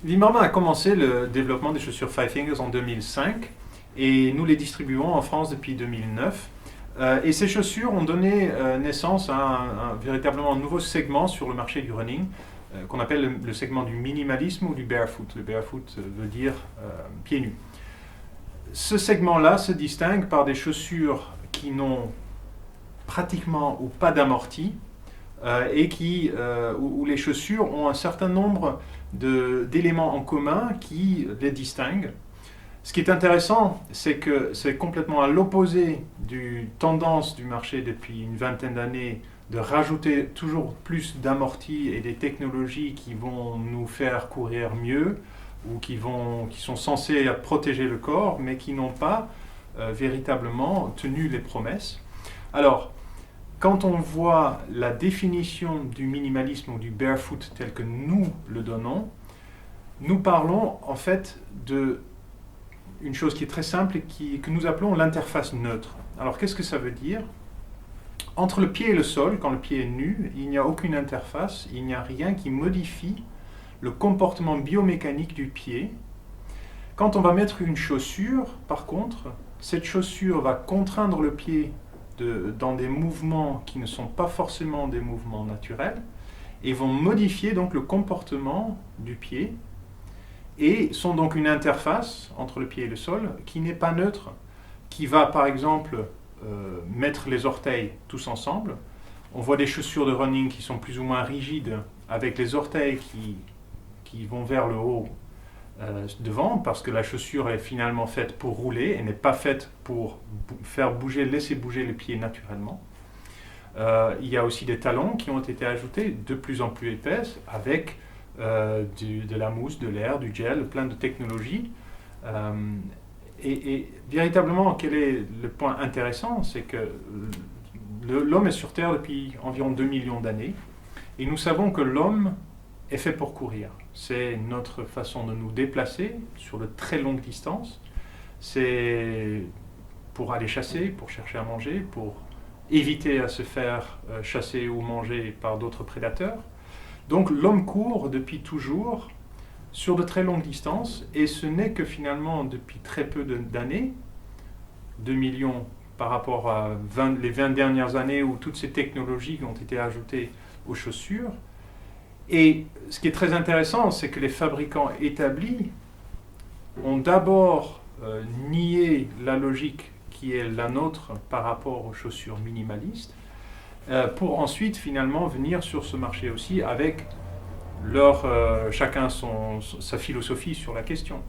Vimama a commencé le développement des chaussures Five Fingers en 2005 et nous les distribuons en France depuis 2009. Et ces chaussures ont donné naissance à véritablement un nouveau segment sur le marché du running qu'on appelle le segment du minimalisme ou du barefoot. Le barefoot veut dire pieds nus. Ce segment-là se distingue par des chaussures qui n'ont pratiquement ou pas d'amorti et où les chaussures ont un certain nombre d'éléments en commun qui les distinguent. Ce qui est intéressant, c'est que c'est complètement à l'opposé du tendance du marché depuis une vingtaine d'années de rajouter toujours plus d'amortis et des technologies qui vont nous faire courir mieux ou qui sont censées protéger le corps, mais qui n'ont pas véritablement tenu les promesses. Alors, quand on voit la définition du minimalisme ou du barefoot tel que nous le donnons, nous parlons en fait d'une chose qui est très simple et que nous appelons l'interface neutre. Alors qu'est-ce que ça veut dire? Entre le pied et le sol, quand le pied est nu, il n'y a aucune interface, il n'y a rien qui modifie le comportement biomécanique du pied. Quand on va mettre une chaussure, par contre, cette chaussure va contraindre le pied dans des mouvements qui ne sont pas forcément des mouvements naturels et vont modifier donc le comportement du pied et sont donc une interface entre le pied et le sol qui n'est pas neutre, qui va par exemple mettre les orteils tous ensemble. On voit des chaussures de running qui sont plus ou moins rigides avec les orteils qui vont vers le haut devant, parce que la chaussure est finalement faite pour rouler et n'est pas faite pour laisser bouger les pieds naturellement. Il y a aussi des talons qui ont été ajoutés de plus en plus épaisses avec de la mousse, de l'air, du gel, plein de technologies. Et véritablement, quel est le point intéressant, c'est que l'homme est sur Terre depuis environ 2 millions d'années et nous savons que l'homme est fait pour courir. C'est notre façon de nous déplacer sur de très longues distances. C'est pour aller chasser, pour chercher à manger, pour éviter à se faire chasser ou manger par d'autres prédateurs. Donc l'homme court depuis toujours sur de très longues distances et ce n'est que finalement depuis très peu d'années, 2 millions par rapport à les 20 dernières années où toutes ces technologies ont été ajoutées aux chaussures. Et ce qui est très intéressant, c'est que les fabricants établis ont d'abord nié la logique qui est la nôtre par rapport aux chaussures minimalistes, pour ensuite finalement venir sur ce marché aussi avec chacun sa philosophie sur la question.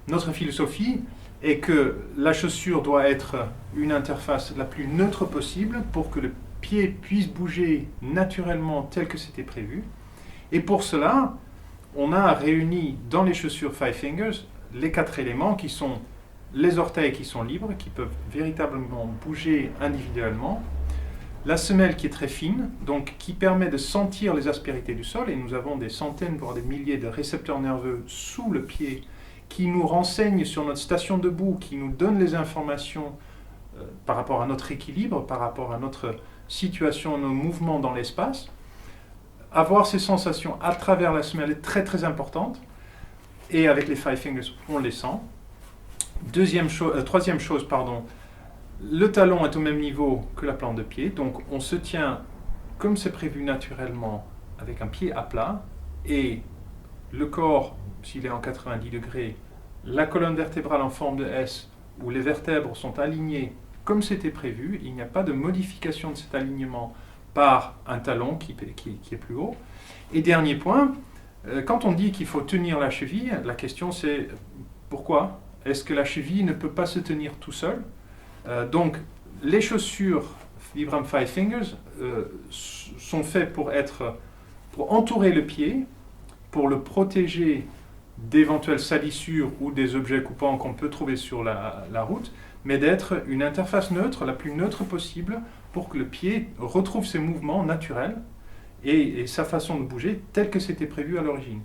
Notre philosophie est que la chaussure doit être une interface la plus neutre possible pour que le pied puisse bouger naturellement tel que c'était prévu. Et pour cela, on a réuni dans les chaussures Five Fingers les 4 éléments qui sont les orteils qui sont libres, qui peuvent véritablement bouger individuellement, la semelle qui est très fine, donc qui permet de sentir les aspérités du sol, et nous avons des centaines, voire des milliers de récepteurs nerveux sous le pied qui nous renseignent sur notre station debout, qui nous donnent les informations par rapport à notre équilibre, par rapport à notre situation, nos mouvements dans l'espace. Avoir ces sensations à travers la semelle est très très importante, et avec les Five Fingers, on les sent. Troisième chose, le talon est au même niveau que la plante de pied, donc on se tient comme c'est prévu naturellement avec un pied à plat et le corps, s'il est en 90 degrés, la colonne vertébrale en forme de S où les vertèbres sont alignées comme c'était prévu, il n'y a pas de modification de cet alignement par un talon qui est plus haut. Et dernier point, quand on dit qu'il faut tenir la cheville, la question c'est pourquoi? Est-ce que la cheville ne peut pas se tenir tout seul? Donc, les chaussures Vibram Five Fingers sont faites pour entourer le pied, pour le protéger d'éventuelles salissures ou des objets coupants qu'on peut trouver sur la route, mais d'être une interface neutre, la plus neutre possible, pour que le pied retrouve ses mouvements naturels et sa façon de bouger telle que c'était prévu à l'origine.